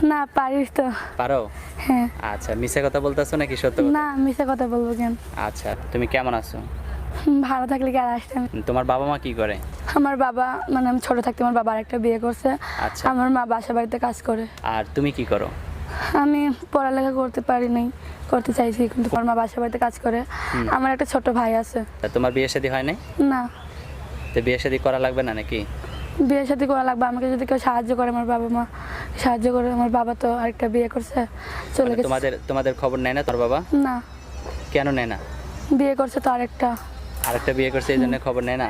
না পারিস তো। পারো? হ্যাঁ। আচ্ছা, মিথ্যা কথা বলতেছো নাকি সত্য কথা? না মিথ্যা কথা বলবো কেন? আচ্ছা, তুমি কেমন আছো? ভালো থাকলে কি আর আসতাম? তোমার বাবা মা কি করে? আমার বাবা মানে আমি ছোট থাকতে আমার বাবা আরেকটা বিয়ে করছে। আচ্ছা। আমার মা বাসা বাড়িতে কাজ করে। আর তুমি কি করো? আমি পড়ালেখা করতে পারি নাই, করতে চাইছি কিন্তু আমার মা বাসা বাড়িতে কাজ করে। আমার একটা ছোট ভাই আছে। তা তোমার বিয়ে শাদী হয় নাই? না তো বিয়ে শাদী করা লাগবে না নাকি? বিয়ের সাথে করা লাগবে, আমাকে যদি কেউ সাহায্য করে, আমার বাবা মা সাহায্য করে। আমার বাবা তো আরেকটা বিয়ে করছে, চলে মানে গেছে। তোমাদের খবর নেয় না তোর বাবা? না কেন নেয় না? বিয়ে করছে তো আরেকটা। আরেকটা বিয়ে করছে এই জন্য খবর নেয় না?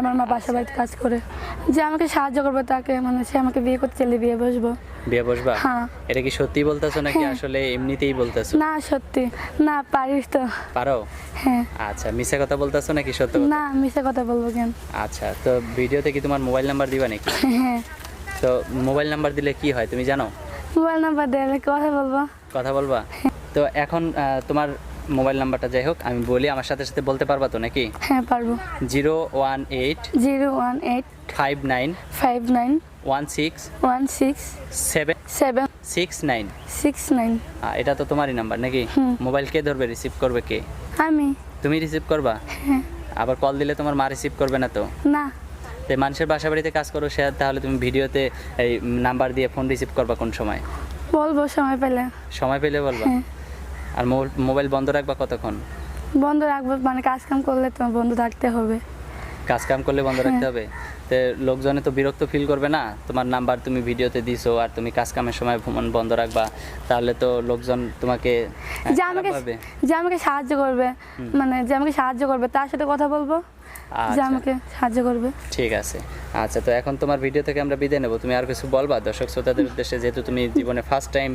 আমার মা বাসা বাড়িতে কাজ করে, যে আমাকে সাহায্য করবে তাকে, মানে সে আমাকে বিয়ে করতে চাইলে বিয়ে বসবো। বিয়ে বসবা? হ্যাঁ। এটা কি সত্যি বলতেছো নাকি হ্যাঁ। আসলে এমনিতেই বলতেছো? না সত্যি। না পারিস তো। পারো? হ্যাঁ। আচ্ছা, মিথ্যা কথা বলতেছো নাকি সত্য কথা? না মিথ্যা কথা বলবো কেন? আচ্ছা, তো ভিডিওতে কি তোমার মোবাইল নাম্বার দিবা নাকি? হ্যাঁ। তো মোবাইল নাম্বার দিলে কি হয় তুমি জানো? মোবাইল নাম্বার দিলে কথা বলবো। কথা বলবা? তো এখন তোমার মোবাইল নাম্বারটা যাই হোক আমি বলি, আমার সাথে সাথে বলতে পারবা তো নাকি? হ্যাঁ পারবো। 018 018 59 59 16 16 7 769। 69। এটা তো তোমারই নাম্বার নাকি? মোবাইল কে ধরবে, রিসিভ করবে কে? আমি। তুমি রিসিভ করবা? হ্যাঁ। আবার কল দিলে তোমার মা রিসিভ করবে না তো? না তো মানুষের বাসা বাড়িতে কাজ করো, সে তাহলে তুমি ভিডিওতে এই নাম্বার দিয়ে ফোন রিসিভ করবা কোন সময়? বলবো সময় পেলে। সময় পেলে বলবা? হ্যাঁ। আর মোবাইল বন্ধ রাখবা কতক্ষণ? বন্ধ রাখবো, মানে কাজ কাম করলে তো বন্ধ থাকতে হবে। কাজ কাম করলে বন্ধ রাখতে হবে? তো লোকজনে তো বিরক্ত ফিল করবে না? তোমার নাম্বার তুমি ভিডিওতে দিছো আর তুমি কাজ কামের সময় ফোন বন্ধ রাখবা, তাহলে তো লোকজন তোমাকে যে খারাপ আমাকে ভাববে। যে আমাকে সাহায্য করবে, মানে যে আমাকে সাহায্য করবে তার সাথে কথা বলবো, যে আচ্ছা, আমাকে সাহায্য করবে। ঠিক আছে। আচ্ছা, তো এখন তোমার ভিডিও থেকে আমরা বিদায় নেব, তুমি আর কিছু বলবা দর্শক শ্রোতাদের উদ্দেশ্যে, যেহেতু তুমি জীবনে ফার্স্ট টাইম